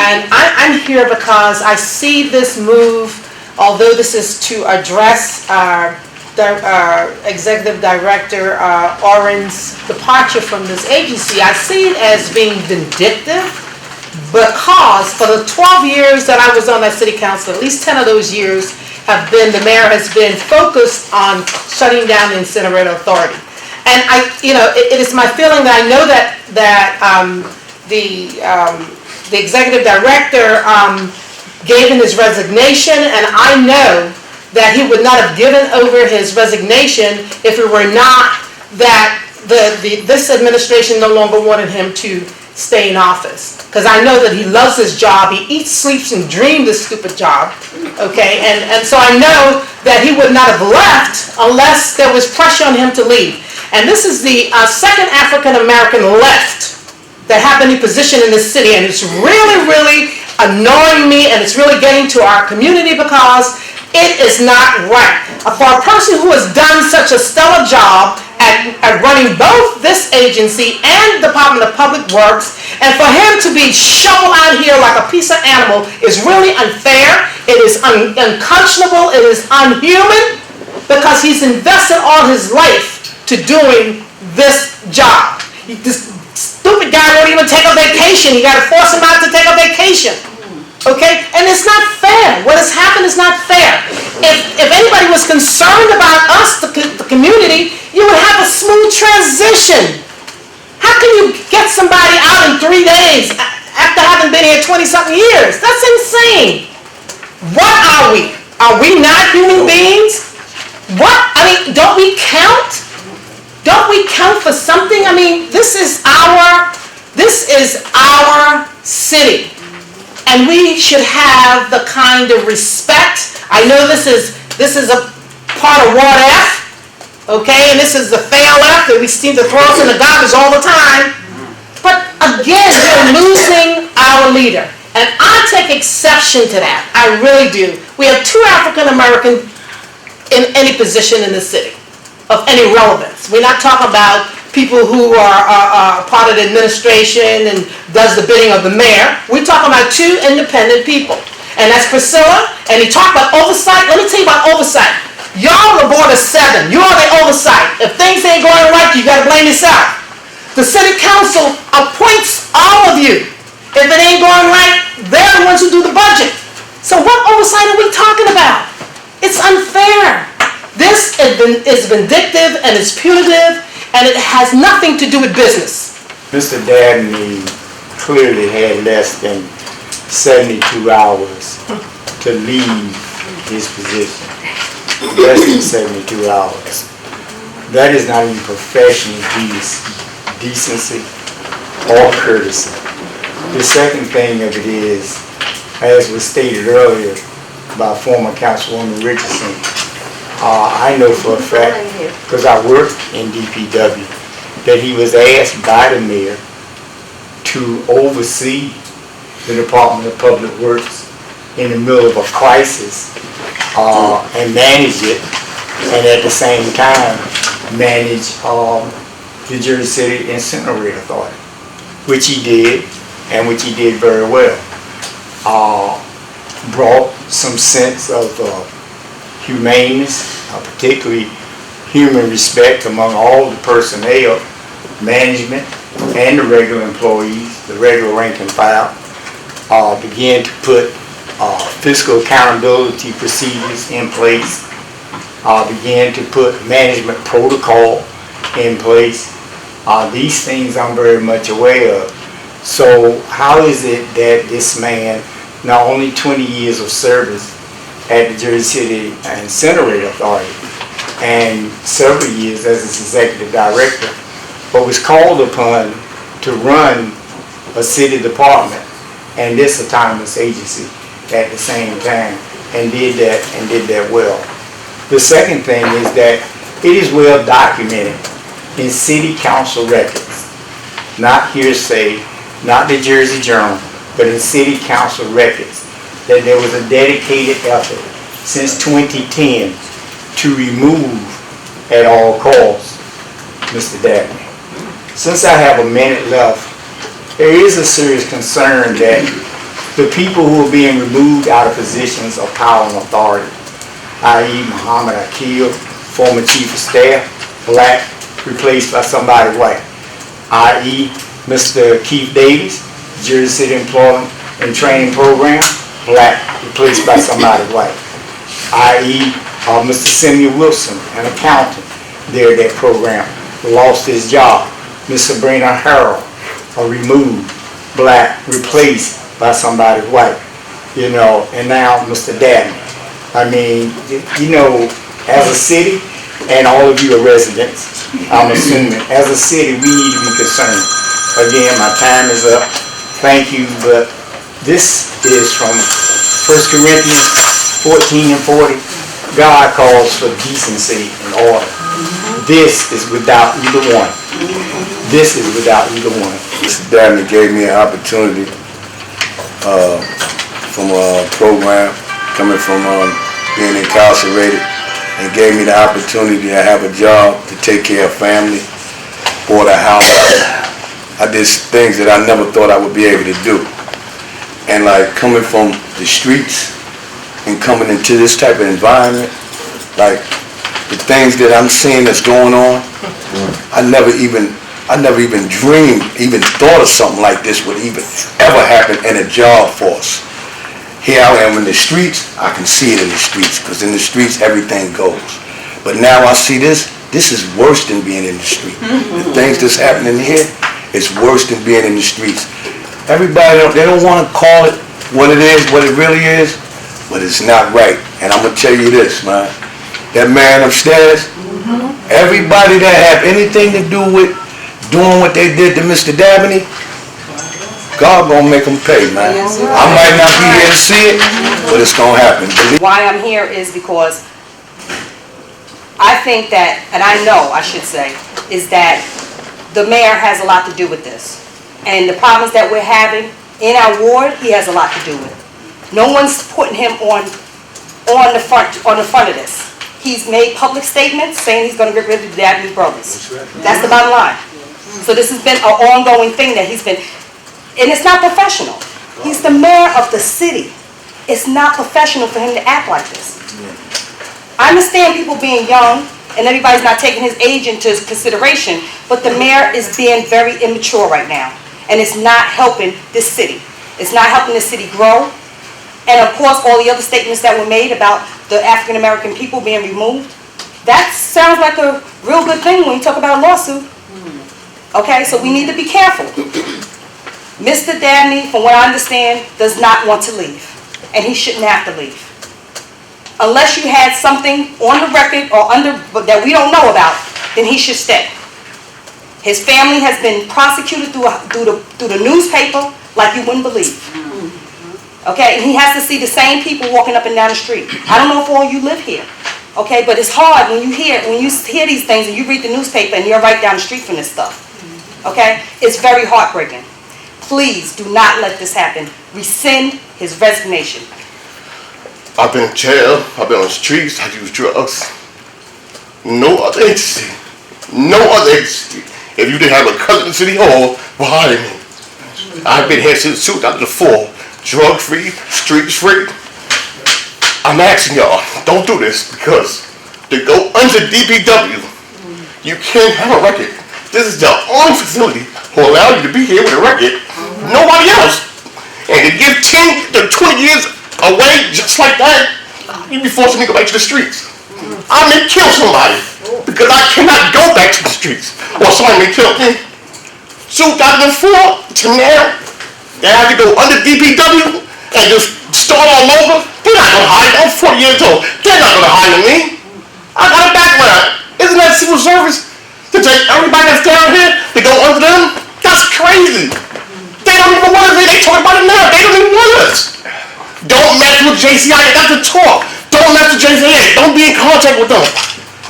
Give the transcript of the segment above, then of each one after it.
And I'm here because I see this move, although this is to address our Executive Director Oren's departure from this agency, I see it as being vindictive because for the 12 years that I was on that city council, at least 10 of those years have been, the mayor has been focused on shutting down the Incinerator Authority. And it is my feeling that I know that the executive director gave him his resignation, and I know that he would not have given over his resignation if it were not that this administration no longer wanted him to stay in office. Because I know that he loves his job. He eats, sleeps, and dreams this stupid job. Okay, and so I know that he would not have left unless there was pressure on him to leave. And this is the second African-American left that have any position in this city, and it's really, really annoying me, and it's really getting to our community because it is not right. For a person who has done such a stellar job at running both this agency and Department of Public Works, and for him to be shoveled out here like a piece of animal is really unfair. It is unconscionable. It is unhuman because he's invested all his life to doing this job. This stupid guy won't even take a vacation. You got to force him out to take a vacation. Okay? And it's not fair. What has happened is not fair. If anybody was concerned about us, the community, you would have a smooth transition. How can you get somebody out in 3 days after having been here 20-something years? That's insane. What are we? Are we not human beings? What? I mean, don't we count? Don't we count for something? I mean, this is our city. And we should have the kind of respect. I know this is a part of Ward F, okay, and this is the fail F that we seem to throw us in the garbage all the time. But again, we're losing our leader. And I take exception to that. I really do. We have 2 African American in any position in the city of any relevance. We're not talking about people who are part of the administration and does the bidding of the mayor. We're talking about 2 independent people. And that's Priscilla, and he talked about oversight. Let me tell you about oversight. Y'all are the board of 7. You are the oversight. If things ain't going right, you got to blame yourself. The city council appoints all of you. If it ain't going right, they're the ones who do the budget. So what oversight are we talking about? It's unfair. This is vindictive and it's punitive, and it has nothing to do with business. Mr. Dabney clearly had less than 72 hours to leave his position. Less than 72 hours. That is not even professional decency or courtesy. The second thing of it is, as was stated earlier by former Councilwoman Richardson, I know for a fact, because I worked in DPW, that he was asked by the mayor to oversee the Department of Public Works in the middle of a crisis and manage it, and at the same time manage the Jersey City Incinerator Authority, which he did, and which he did very well. Brought some sense of humaneness, particularly human respect among all the personnel, management, and the regular employees, the regular rank and file. Began to put fiscal accountability procedures in place. Began to put management protocol in place. These things I'm very much aware of. So how is it that this man, not only 20 years of service at the Jersey City Incinerator Authority and several years as its executive director, but was called upon to run a city department and this autonomous agency at the same time, and did that well. The second thing is that it is well documented in city council records, not hearsay, not the Jersey Journal, but in city council records, that there was a dedicated effort since 2010 to remove at all costs Mr. Dabney. Since I have a minute left, there is a serious concern that the people who are being removed out of positions of power and authority, i.e. Muhammad Akil, former chief of staff, black, replaced by somebody white, i.e. Mr. Keith Davis, Jersey City Employment and Training Program, black, replaced by somebody white, i.e. Mr. Samuel Wilson, an accountant there at that program, lost his job. Mr. Sabrina Harrell, removed, black, replaced by somebody white, you know, and now Mr. Dabney. I mean, you know, as a city, and all of you are residents, I'm assuming, as a city, we need to be concerned. Again, my time is up. Thank you, but this is from 1 Corinthians 14 and 40. God calls for decency and order. This is without either one. This is without either one. Mr. Dabney gave me an opportunity from a program coming from being incarcerated, and gave me the opportunity to have a job, to take care of family, bought a house. I did things that I never thought I would be able to do. And like coming from the streets and coming into this type of environment, like the things that I'm seeing that's going on, I never even dreamed, even thought of something like this would even ever happen in a job force. Here I am in the streets, I can see it in the streets, because in the streets everything goes. But now I see this is worse than being in the street. The things that's happening here is worse than being in the streets. Everybody, they don't want to call it what it is, what it really is, but it's not right. And I'm going to tell you this, man. That man upstairs, everybody that have anything to do with doing what they did to Mr. Dabney, God gonna make them pay, man. I might not be here to see it, but it's gonna happen. Why I'm here is because I think that, and I know, I should say, is that the mayor has a lot to do with this. And the problems that we're having in our ward, he has a lot to do with. No one's putting him on the front of this. He's made public statements saying he's gonna get rid of the Dabney brothers. That's the bottom line. So this has been an ongoing thing that he's been. And it's not professional. He's the mayor of the city. It's not professional for him to act like this. I understand people being young and everybody's not taking his age into consideration, but the mayor is being very immature right now. And it's not helping this city. It's not helping the city grow. And of course, all the other statements that were made about the African-American people being removed, that sounds like a real good thing when you talk about a lawsuit. Okay, so we need to be careful. Mr. Dabney, from what I understand, does not want to leave, and he shouldn't have to leave. Unless you had something on the record or that we don't know about, then he should stay. His family has been prosecuted through the newspaper like you wouldn't believe. Okay, and he has to see the same people walking up and down the street. I don't know if all you live here, okay, but it's hard when you hear these things and you read the newspaper and you're right down the street from this stuff. Okay, it's very heartbreaking. Please do not let this happen. Rescind his resignation. I've been in jail, I've been on the streets, I use drugs. No other agency, if you didn't have a cousin in City Hall behind me. I've been here since 2004, drug-free, streets-free. I'm asking y'all, don't do this, because to go under DPW, you can't have a record. This is the only facility who allow you to be here with a record. Nobody else. And to give 10 to 20 years away just like that, you'd be forcing me to go back to the streets. I may kill somebody because I cannot go back to the streets. Or somebody may kill me. 2004 to now, they have to go under DPW and just start all over. They're not going to hire me. I'm 40 years old. They're not going to hire me. I got a background. Isn't that civil service? To take everybody that's down here to go under them? That's crazy. They don't even want us. They talk about it now. They don't even want us. Don't mess with JCIA. That's the talk. Don't mess with JCIA. Don't be in contact with them.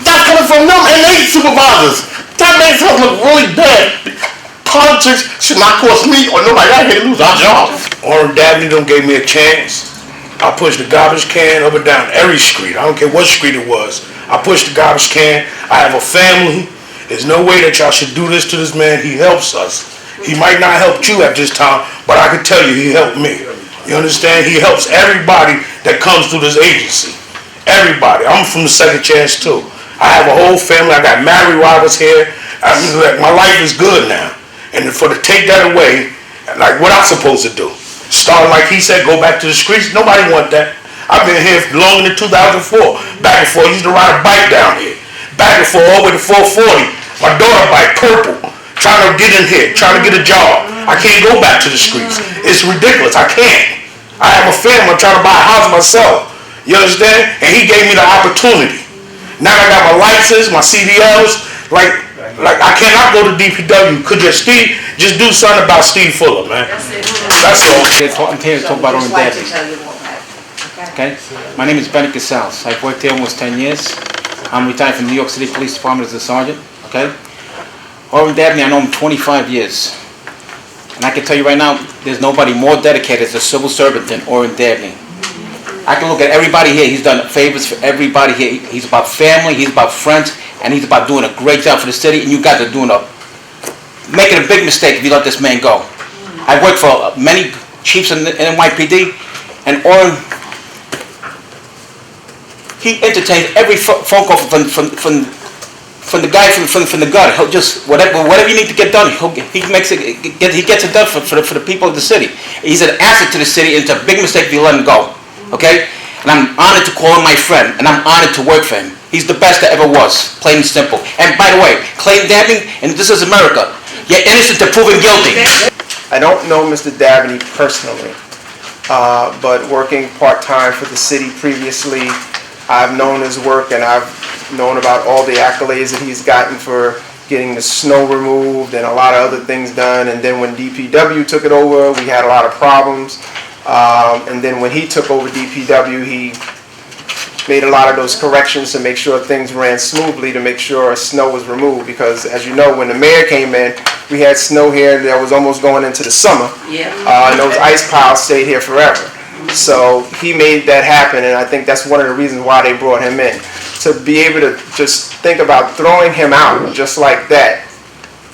That's coming from them and they supervisors. That makes us look really bad. Politics should not cost me or nobody out here to lose our jobs. Oren Dabney don't give me a chance. I pushed the garbage can up and down every street. I don't care what street it was. I pushed the garbage can. I have a family. There's no way that y'all should do this to this man. He helps us. He might not help you at this time, but I can tell you he helped me. You understand? He helps everybody that comes through this agency. Everybody. I'm from the Second Chance too. I have a whole family. I got married while I was here. I mean, like, my life is good now. And to take that away, like what I'm supposed to do? Start like he said, go back to the streets? Nobody want that. I've been here longer than 2004. Back and forth. I used to ride a bike down here. Back and forth all the way to 440. My daughter bike, purple. Trying to get in here. Trying to get a job. I can't go back to the streets. It's ridiculous. I can't. I have a family. I'm trying to buy a house myself. You understand? And he gave me the opportunity. Now I got my license, my CDLs. Like I cannot go to DPW. Could you, Steve, just do something about Steve Fuller, man? That's all. I'm here to talk about Oren Dabney. Okay? My name is Benny Casals. I've worked here almost 10 years. I'm retired from New York City Police Department as a sergeant. Okay? Oren Dabney, I know him 25 years. And I can tell you right now, there's nobody more dedicated as a civil servant than Oren Dabney. I can look at everybody here. He's done favors for everybody here. He's about family, he's about friends, and he's about doing a great job for the city. And you guys are making a big mistake if you let this man go. I worked for many chiefs in NYPD, and Oren, he entertains every phone call from the guy from the gut. He'll just whatever you need to get done, he gets it done for the people of the city. He's an asset to the city, and it's a big mistake if you let him go. Okay? And I'm honored to call him my friend, and I'm honored to work for him. He's the best that ever was, plain and simple. And by the way, claim Dabney, and this is America, you're innocent to proven guilty. I don't know Mr. Dabney personally, but working part-time for the city previously, I've known his work, and I've known about all the accolades that he's gotten for getting the snow removed and a lot of other things done. And then when DPW took it over, we had a lot of problems. And then when he took over DPW, he made a lot of those corrections to make sure things ran smoothly, to make sure snow was removed. Because as you know, when the mayor came in, we had snow here that was almost going into the summer. Yeah. And those ice piles stayed here forever. So he made that happen, and I think that's one of the reasons why they brought him in. To be able to just think about throwing him out just like that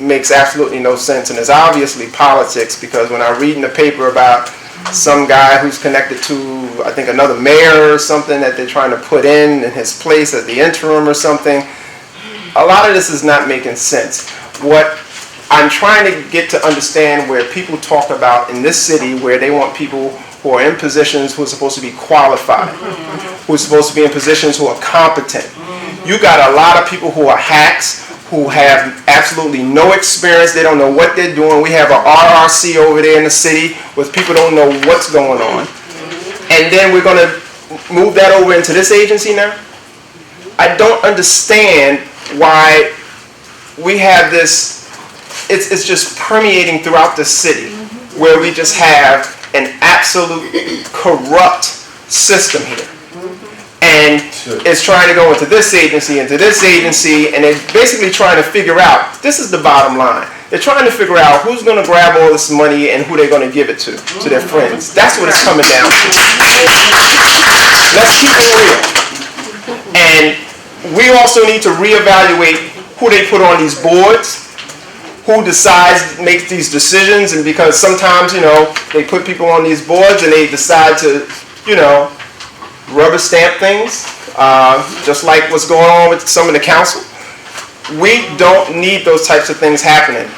makes absolutely no sense. And it's obviously politics, because when I read in the paper about some guy who's connected to, I think, another mayor or something that they're trying to put in his place as the interim or something, a lot of this is not making sense. What I'm trying to get to understand, where people talk about in this city where they want people who are in positions who are supposed to be qualified, who are supposed to be in positions who are competent. You got a lot of people who are hacks, who have absolutely no experience. They don't know what they're doing. We have an RRC over there in the city with people who don't know what's going on. And then we're going to move that over into this agency now? I don't understand why we have this, it's just permeating throughout the city, where we just have an absolute corrupt system here. And it's trying to go into this agency, and they're basically trying to figure out, this is the bottom line. They're trying to figure out who's going to grab all this money and who they're going to give it to their friends. That's what it's coming down to. Let's keep it real. And we also need to reevaluate who they put on these boards, who decides, makes these decisions. And because sometimes, they put people on these boards and they decide to, rubber stamp things, just like what's going on with some of the council. We don't need those types of things happening.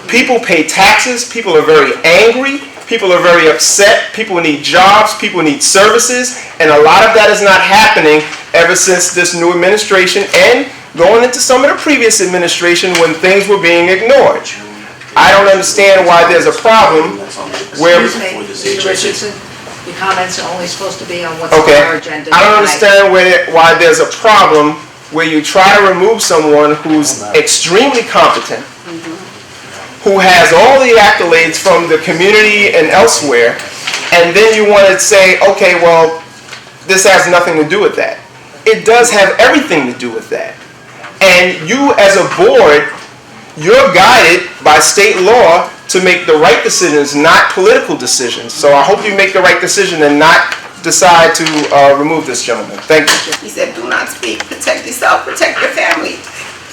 People pay taxes, people are very angry, people are very upset, people need jobs, people need services, and a lot of that is not happening ever since this new administration and going into some of the previous administration when things were being ignored. I don't understand why there's a problem where... Your comments are only supposed to be on what's on our agenda. I don't understand why there's a problem where you try to remove someone who's extremely competent, who has all the accolades from the community and elsewhere, and then you want to say, okay, well, this has nothing to do with that. It does have everything to do with that. And you as a board, you're guided by state law to make the right decisions, not political decisions. So I hope you make the right decision and not decide to remove this gentleman. Thank you. He said, do not speak, protect yourself, protect your family.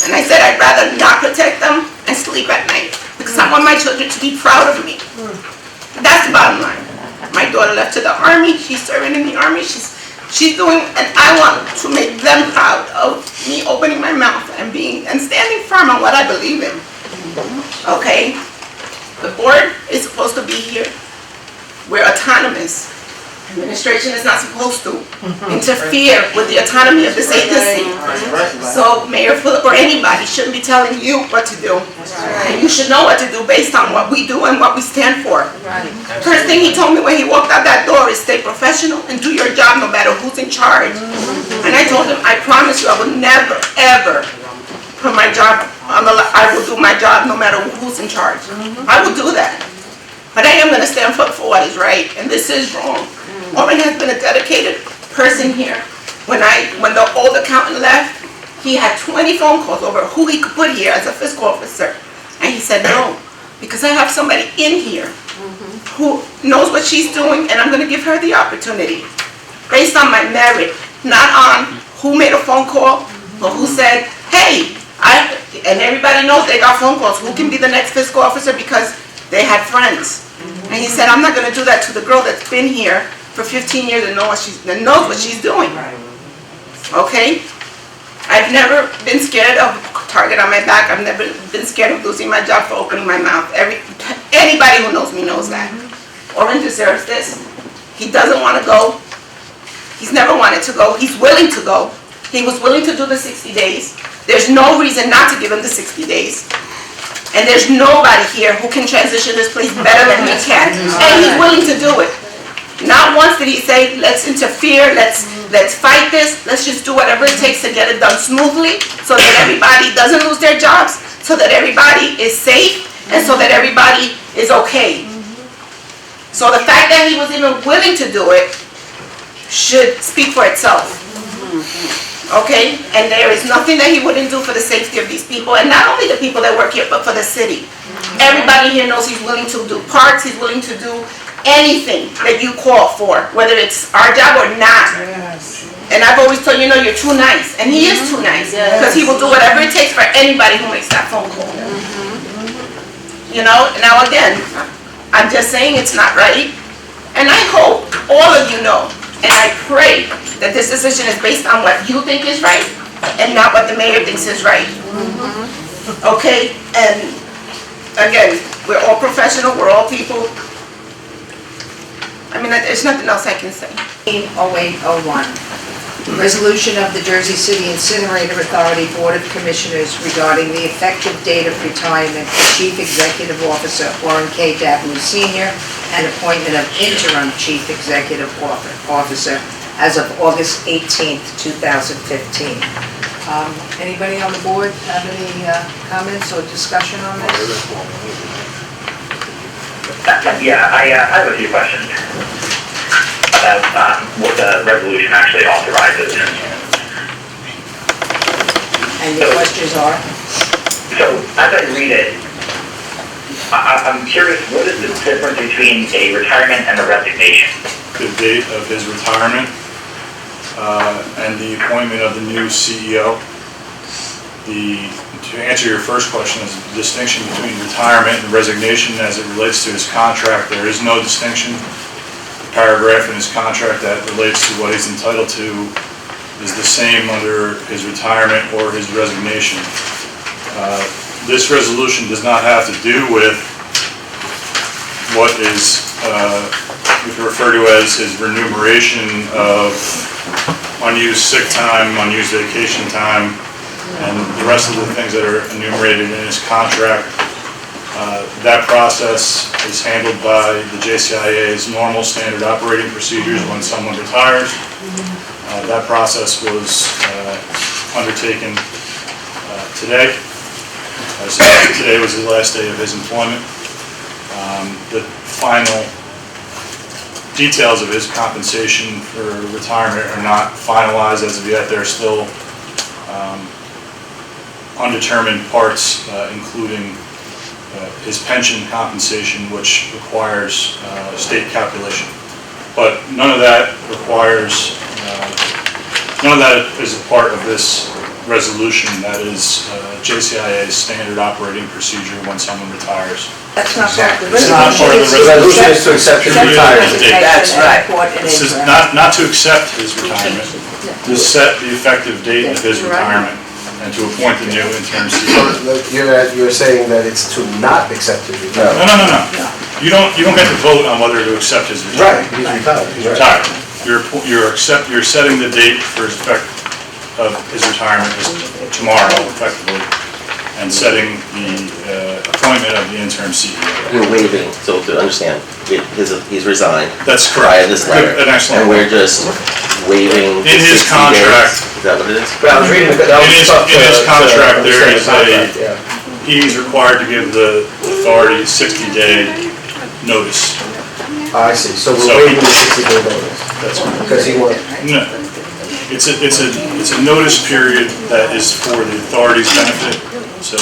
And I said, I'd rather not protect them and sleep at night, because I want my children to be proud of me. That's the bottom line. My My daughter left to the Army. She's serving in the Army. She's doing, and I want to make them proud of me opening my mouth and standing firm on what I believe in. Okay? The board is supposed to be here. We're autonomous. Administration is not supposed to interfere with the autonomy of this agency. So Mayor Phillip or anybody shouldn't be telling you what to do. And you should know what to do based on what we do and what we stand for. First thing he told me when he walked out that door is stay professional and do your job no matter who's in charge. And I told him, I promise you I will never, ever put my job on the line. I will do my job no matter who's in charge. I will do that. But I am going to stand up for what is right, and this is wrong. Oren has been a dedicated person here. When the old accountant left, he had 20 phone calls over who he could put here as a fiscal officer. And he said, no, because I have somebody in here who knows what she's doing, and I'm going to give her the opportunity based on my merit, not on who made a phone call, but who said, hey, and everybody knows they got phone calls. Who can be the next fiscal officer because they had friends. And he said, I'm not going to do that to the girl that's been here for 15 years and knows what she's doing. Okay? I've never been scared of a target on my back. I've never been scared of losing my job for opening my mouth. Anybody who knows me knows that. Oren deserves this. He doesn't want to go. He's never wanted to go. He's willing to go. He was willing to do the 60 days. There's no reason not to give him the 60 days. And there's nobody here who can transition this place better than he can. And he's willing to do it. Not once did he say, let's interfere, let's fight this, let's just do whatever it takes to get it done smoothly so that everybody doesn't lose their jobs, so that everybody is safe, and so that everybody is okay. So the fact that he was even willing to do it should speak for itself. Okay? And there is nothing that he wouldn't do for the safety of these people, and not only the people that work here, but for the city. Everybody here knows he's willing to do parks, he's willing to do anything that you call for, whether it's our job or not. And I've always told you, you're too nice. And he is too nice, because he will do whatever it takes for anybody who makes that phone call. Now again, I'm just saying it's not right. And I hope all of you know, and I pray that this decision is based on what you think is right and not what the mayor thinks is right. Okay? And again, we're all professional, we're all people. I mean, there's nothing else I can say. 0801, resolution of the Jersey City Incinerator Authority Board of Commissioners regarding the effective date of retirement for Chief Executive Officer Oren Dabney Sr. and appointment of interim Chief Executive Officer as of August 18th, 2015. Anybody on the board have any comments or discussion on this? Yeah, I have a few questions about what the resolution actually authorizes. And your questions are? So, as I read it, I'm curious, what is the difference between a retirement and a resignation? The date of his retirement and the appointment of the new CEO. To answer your first question, is the distinction between retirement and resignation as it relates to his contract. There is no distinction. The paragraph in his contract that relates to what he's entitled to is the same under his retirement or his resignation. This resolution does not have to do with what is we can refer to as his remuneration of unused sick time, unused vacation time, and the rest of the things that are enumerated in his contract. That process is handled by the JCIA's normal standard operating procedures when someone retires. That process was undertaken today. So today was the last day of his employment. The final details of his compensation for retirement are not finalized as of yet. They're still undetermined parts, including his pension compensation, which requires state calculation. But none of that requires, none of that is a part of this resolution that is JCIA's standard operating procedure when someone retires. That's not part of the It's not part of the resolution is to accept his retirement. That's right. This is not to accept his retirement, to set the effective date of his retirement, and to appoint the new interim CEO. You're saying that it's to not accept his retirement? No. You don't get to vote on whether to accept his retirement. He's retired. He's retired. You're setting the date for his effect of his retirement is tomorrow, effectively, and setting the appointment of the interim CEO. We're waiving, so to understand, he's resigned. That's Via correct. this letter. An excellent. And we're just waiving. In his 60 contract. days. Is that what it is? Well, I was reading that In his contract, there is contract, yeah. he's required to give the authority 60-day notice. I see, so So we're he- waiving the 60-day notice, That's correct. because he wanted, No, it's a notice period that is for the authority's benefit. So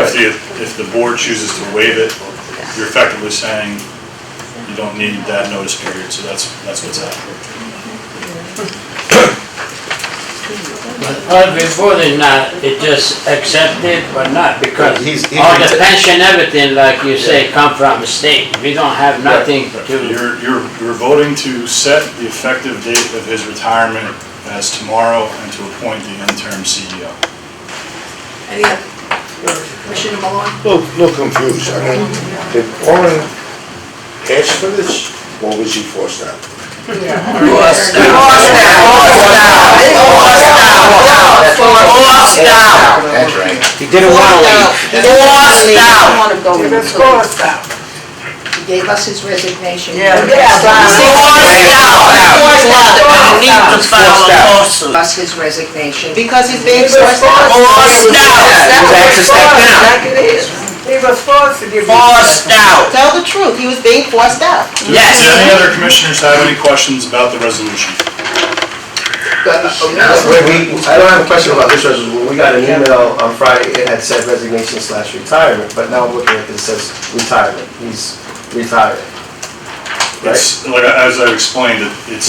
if the board chooses to waive it, you're effectively saying you don't need that notice period. So that's what's happening. But before than that, it just accepted or not, because He's all the pension, everything, like you say, come from the state. We don't have nothing to, You're voting to set the effective date of his retirement as tomorrow and to appoint the interim CEO. Any other? Commissioner Malone? Look confused. I mean, did Oren ask for this, or was he forced out? that's right. He didn't want to leave. He gave us his resignation. Us his resignation. Because he's being forced out. He was forced to give. Tell the truth, he was being forced out. Do any other commissioners have any questions about the resolution? I don't have a question about this resolution. We got an email on Friday, it had said resignation/retirement, but now I'm looking at this, it says retirement. He's retired. Right? It's, like, as I explained, it's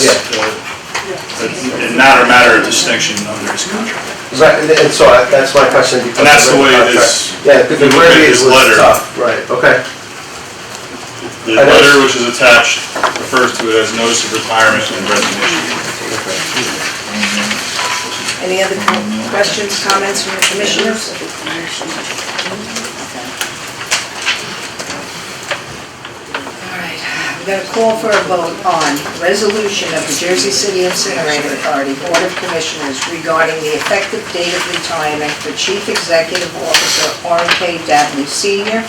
not a matter of distinction under his contract. Right, and so that's my question. because And that's the way it contract- is. Yeah, because the If you look at verbiage his was letter. tough, right, okay. The letter which is attached refers to it as notice of retirement and resignation. Any other questions, comments from the commissioners? All right, we're going to call for a vote on resolution of the Jersey City Incinerator Authority Board of Commissioners regarding the effective date of retirement for Chief Executive Officer Oren Dabney Sr.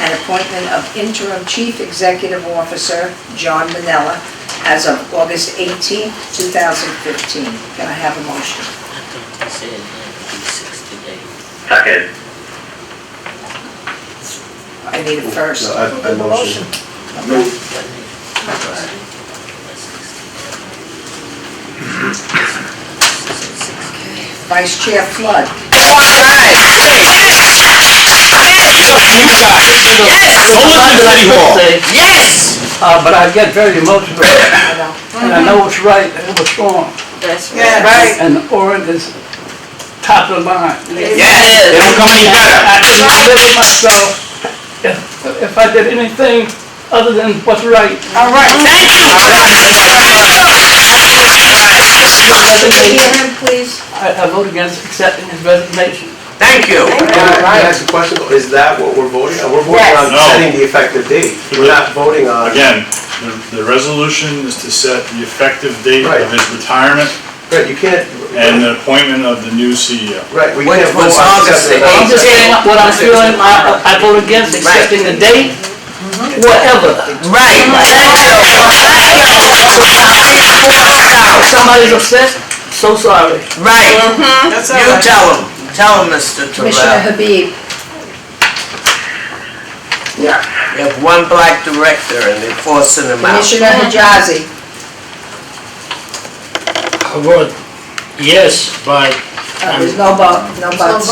and appointment of interim Chief Executive Officer John Manella as of August 18, 2015. Can I have a motion? Second. I need it first. No, I motion. Vice Chair Flood. yes! But I get very emotional, and I know what's right and what's wrong. That's right. And Oren is top of the line. Yes, they don't come any better. I cannot live with myself if I did anything other than what's right. All right, thank you. Hear him, please. I vote against accepting his resignation. Thank you. Can I ask a question? Is that what we're voting on? We're voting on No. setting the effective date. We're not voting on. Again, the resolution is to set the effective date Right. of his retirement Right, you can't. and the appointment of the new CEO. Right, we Which can't vote was on August accepting. I'm just saying what I'm feeling, I vote against accepting the date, whatever. Right. Somebody's upset, so sorry. Right. You tell him, Mr. Commissioner Terrell. Habib. You have one black director and they're forcing him out. Commissioner Hijazi. I vote yes, but There's no vote, no votes.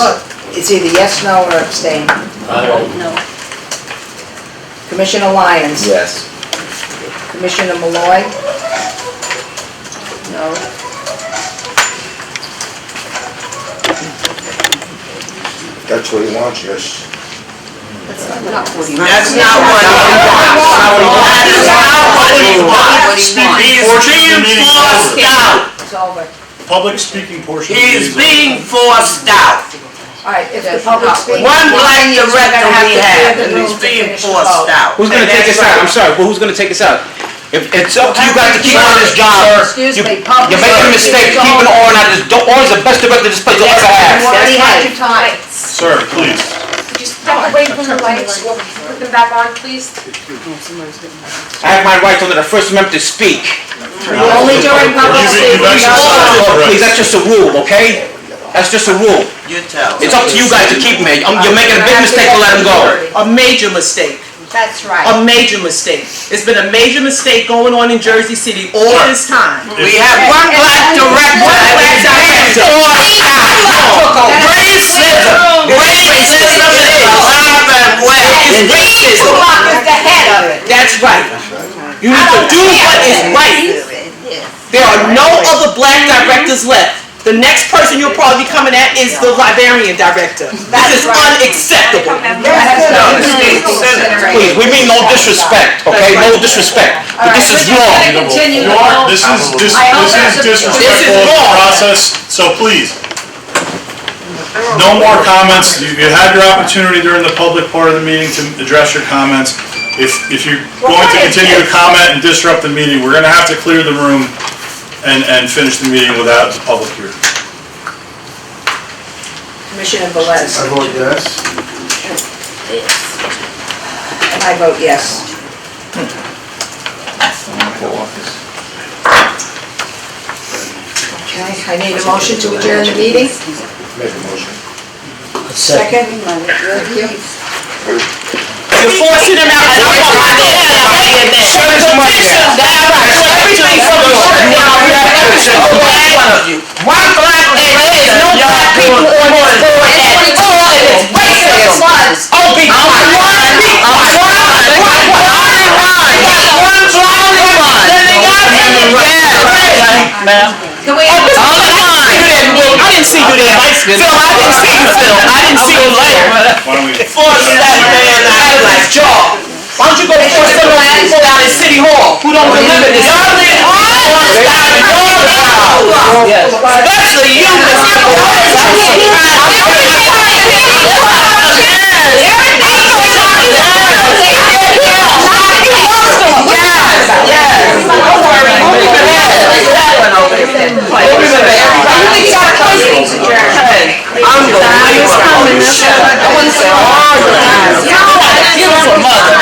It's either yes, no, or abstain. I don't know. Commissioner Lyons. Yes. Commissioner Malloy. No. That's what he wants, yes. That's not what he wants. He's being forced out. It's over. Public speaking portion. He's being forced out. All right, if the public speaks. One black director we have, and he's being forced out. Who's gonna take us out? I'm sorry, but who's gonna take us out? If it's up to you guys to keep on this job, Excuse you- me, public. you're making a mistake keeping Oren out of this. Oren's the best director this place will ever have. Already had your time. Sir, please. Just step away from the lights, put them back on, please. I have my rights under the First Amendment to speak. Only during public speaking. Oh, please, that's just a rule, okay? That's just a rule. You tell. It's up to you guys to keep me. You're making a big mistake to let him go. A major mistake. That's right. A major mistake. It's been a major mistake going on in Jersey City all this time. We have one black director. Racism is alive and well. Racism. is the head of it. That's right. You need to do what is right. There are no other black directors left. The next person you'll probably be coming at is the librarian director. This is unacceptable. Please, we mean no disrespect, okay? No disrespect. But this is wrong. This is disrespectful of the process, so please. No more comments. You had your opportunity during the public part of the meeting to address your comments. If you're going to continue to comment and disrupt the meeting, we're gonna have to clear the room and finish the meeting without the public hearing. Commissioner Velez. I vote yes. And I vote yes. Okay, I need a motion to adjourn the meeting. Make a motion. Second. Thank you. You're forcing them out. One black lady, no black people on this board at all, and it's racist. Oh, be quiet. Ma'am. I didn't see you there. Phil, I didn't see you, Phil. I didn't see you later. Force that man out of his job. Why don't you go force some of those people out in City Hall who don't live in this? Y'all live especially you, I'm going to